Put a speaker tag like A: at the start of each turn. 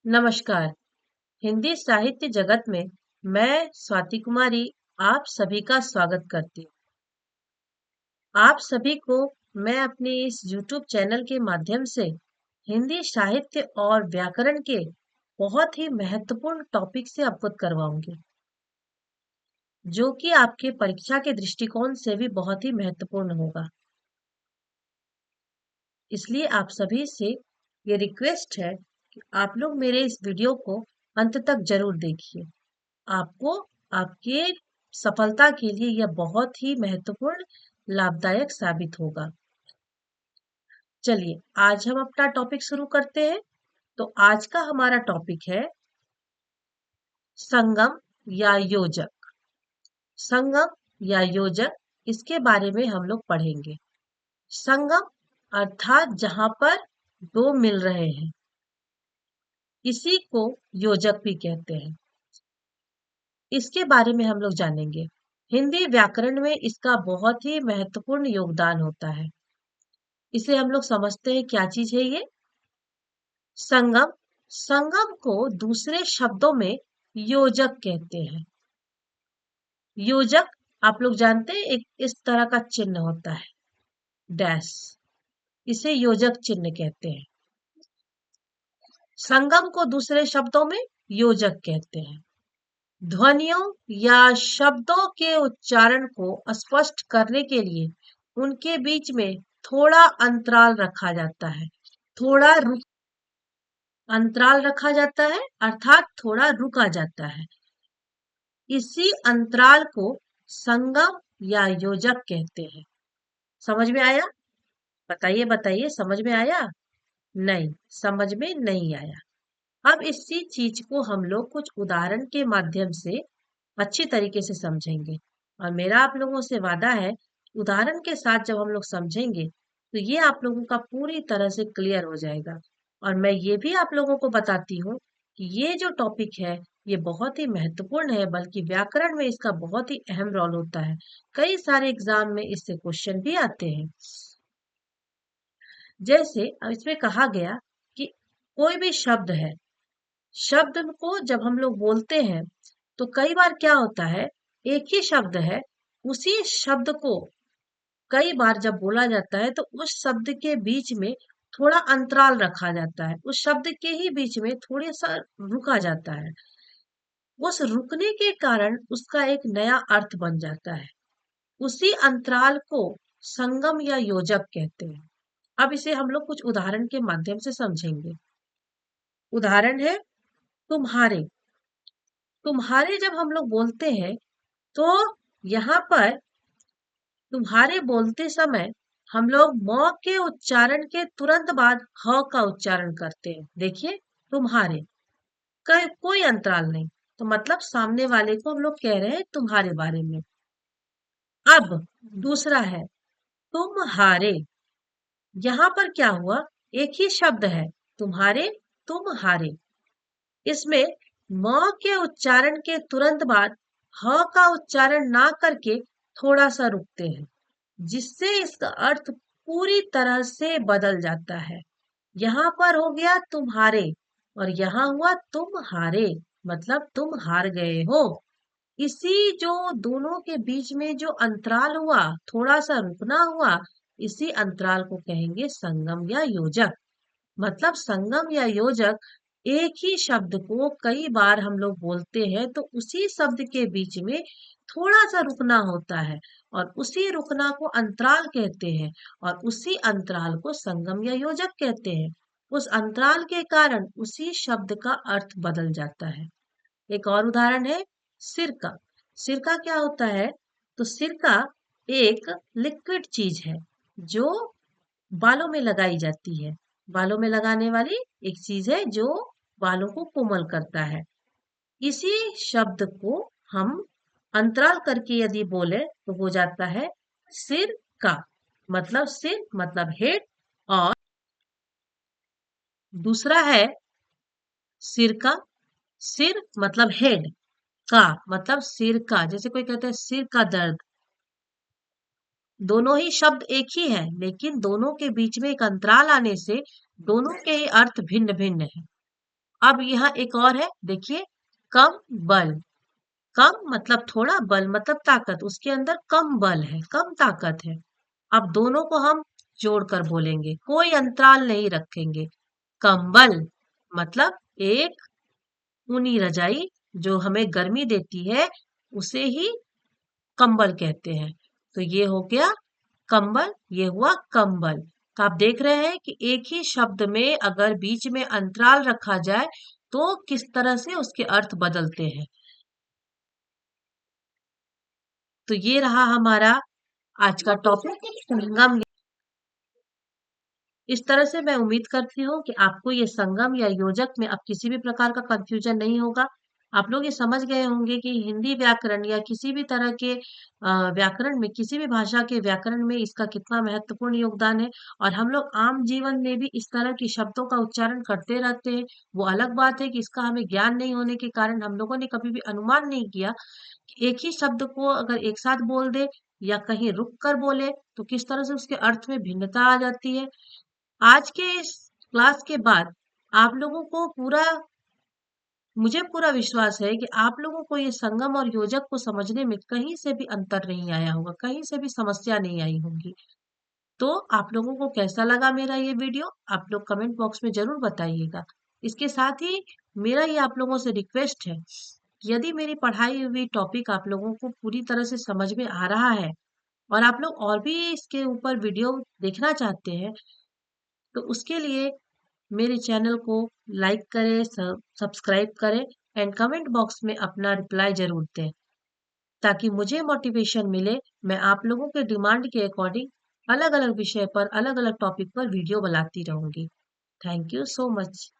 A: नमस्कार। हिंदी साहित्य जगत में मैं स्वाति कुमारी आप सभी का स्वागत करती हूँ। आप सभी को मैं अपने इस YouTube चैनल के माध्यम से हिंदी साहित्य और व्याकरण के बहुत ही महत्वपूर्ण टॉपिक से अवगत करवाऊंगी, जो कि आपके परीक्षा के दृष्टिकोण से भी बहुत ही महत्वपूर्ण होगा। इसलिए आप सभी से ये रिक्वेस्ट है कि आप लोग मेरे इस वीडियो को अंत तक जरूर देखिए। आपको आपके सफलता के लिए यह बहुत ही महत्वपूर्ण लाभदायक साबित होगा। चलिए आज हम अपना टॉपिक शुरू करते हैं। तो आज का हमारा टॉपिक है संगम या योजक। संगम या योजक, इसके बारे में हम लोग पढ़ेंगे। संगम अर्थात जहां पर दो मिल रहे हैं, इसी को योजक भी कहते हैं। इसके बारे में हम लोग जानेंगे। हिंदी व्याकरण में इसका बहुत ही महत्वपूर्ण योगदान होता है। इसे हम लोग समझते हैं क्या चीज है ये। संगम, संगम को दूसरे शब्दों में योजक कहते हैं। योजक आप लोग जानते हैं, एक इस तरह का चिन्ह होता है, डैश, इसे योजक चिन्ह कहते हैं। संगम को दूसरे शब्दों में योजक कहते हैं। ध्वनियों या शब्दों के उच्चारण को स्पष्ट करने के लिए उनके बीच में थोड़ा अंतराल रखा जाता है। थोड़ा अंतराल रखा जाता है अर्थात थोड़ा रुका जाता है। इसी अंतराल को संगम या योजक कहते हैं। समझ में आया? बताइए बताइए, समझ में आया? नहीं, समझ में नहीं आया। अब इसी चीज को हम लोग कुछ उदाहरण के माध्यम से अच्छी तरीके से समझेंगे। और मेरा आप लोगों से वादा है, उदाहरण के साथ जब हम लोग समझेंगे तो ये आप लोगों का पूरी तरह से क्लियर हो जाएगा। और मैं ये भी आप लोगों को बताती हूँ कि ये जो टॉपिक है ये बहुत ही महत्वपूर्ण है, बल्कि व्याकरण में इसका बहुत ही अहम रोल होता है। कई सारे एग्जाम में इससे क्वेश्चन भी आते हैं। जैसे इसमें कहा गया कि कोई भी शब्द है, शब्द को जब हम लोग बोलते हैं तो कई बार क्या होता है, एक ही शब्द है, उसी शब्द को कई बार जब बोला जाता है तो उस शब्द के बीच में थोड़ा अंतराल रखा जाता है, उस शब्द के ही बीच में थोड़े सा रुका जाता है। उस रुकने के कारण उसका एक नया अर्थ बन जाता है। उसी अंतराल को संगम या योजक कहते हैं। अब इसे हम लोग कुछ उदाहरण के माध्यम से समझेंगे। उदाहरण है तुम्हारे। तुम्हारे जब हम लोग बोलते हैं तो यहाँ पर तुम्हारे बोलते समय हम लोग म के उच्चारण के तुरंत बाद ह का उच्चारण करते हैं। देखिए, तुम्हारे, कोई अंतराल नहीं, तो मतलब सामने वाले को हम लोग कह रहे हैं तुम्हारे बारे में। अब दूसरा है तुम्हारे। यहाँ पर क्या हुआ, एक ही शब्द है, तुम्हारे, तुम्हारे। इसमें म के उच्चारण के तुरंत बाद ह का उच्चारण ना करके थोड़ा सा रुकते हैं, जिससे इसका अर्थ पूरी तरह से बदल जाता है। यहाँ पर हो गया तुम्हारे और यहाँ हुआ तुम्हारे, मतलब तुम हार गए हो। इसी जो दोनों के बीच में जो अंतराल हुआ, थोड़ा सा रुकना हुआ, इसी अंतराल को कहेंगे संगम या योजक। मतलब संगम या योजक, एक ही शब्द को कई बार हम लोग बोलते हैं तो उसी शब्द के बीच में थोड़ा सा रुकना होता है, और उसी रुकना को अंतराल कहते हैं, और उसी अंतराल को संगम या योजक कहते हैं। उस अंतराल के कारण उसी शब्द का अर्थ बदल जाता है। एक और उदाहरण है सिरका। सिरका क्या होता है, तो सिरका एक लिक्विड चीज है जो बालों में लगाई जाती है। बालों में लगाने वाली एक चीज है जो बालों को कोमल करता है। इसी शब्द को हम अंतराल करके यदि बोले तो हो जाता है सिर का। मतलब सिर मतलब हेड, और दूसरा है सिर का। सिर मतलब हेड, का मतलब सिर का, जैसे कोई कहते हैं सिर का दर्द। दोनों ही शब्द एक ही है, लेकिन दोनों के बीच में एक अंतराल आने से दोनों के अर्थ भिन्न भिन्न है। अब यहाँ एक और है, देखिए, कम बल। कम मतलब थोड़ा, बल मतलब ताकत, उसके अंदर कम बल है, कम ताकत है। अब दोनों को हम जोड़कर बोलेंगे, कोई अंतराल नहीं रखेंगे। कंबल मतलब एक ऊनी रजाई जो हमें गर्मी देती है, उसे ही कंबल कहते हैं। तो ये हो गया कंबल, ये हुआ कंबल। तो आप देख रहे हैं कि एक ही शब्द में अगर बीच में अंतराल रखा जाए तो किस तरह से उसके अर्थ बदलते हैं। तो ये रहा हमारा आज का टॉपिक, संगम। इस तरह से मैं उम्मीद करती हूँ कि आपको ये संगम या योजक में अब किसी भी प्रकार का कंफ्यूजन नहीं होगा। आप लोग ये समझ गए होंगे कि हिंदी व्याकरण या किसी भी तरह के व्याकरण में, किसी भी भाषा के व्याकरण में इसका कितना महत्वपूर्ण योगदान है। और हम लोग आम जीवन में भी इस तरह की शब्दों का उच्चारण करते रहते हैं। वो अलग बात है कि इसका हमें ज्ञान नहीं होने के कारण हम लोगों ने कभी भी अनुमान नहीं किया कि एक ही शब्द को अगर एक साथ बोल दे या कहीं रुक कर बोले तो किस तरह से उसके अर्थ में भिन्नता आ जाती है। आज के इस क्लास के बाद आप लोगों को पूरा, मुझे पूरा विश्वास है कि आप लोगों को ये संगम और योजक को समझने में कहीं से भी अंतर नहीं आया होगा, कहीं से भी समस्या नहीं आई होगी। तो आप लोगों को कैसा लगा मेरा ये वीडियो, आप लोग कमेंट बॉक्स में जरूर बताइएगा। इसके साथ ही मेरा ये आप लोगों से रिक्वेस्ट है कि यदि मेरी पढ़ाई हुई टॉपिक आप लोगों को पूरी तरह से समझ में आ रहा है और आप लोग और भी इसके ऊपर वीडियो देखना चाहते हैं, तो उसके लिए मेरे चैनल को लाइक करें, सब्सक्राइब करें एंड कमेंट बॉक्स में अपना रिप्लाई जरूर दें, ताकि मुझे मोटिवेशन मिले। मैं आप लोगों के डिमांड के अकॉर्डिंग अलग अलग विषय पर, अलग अलग टॉपिक पर वीडियो बनाती रहूंगी। Thank you so much.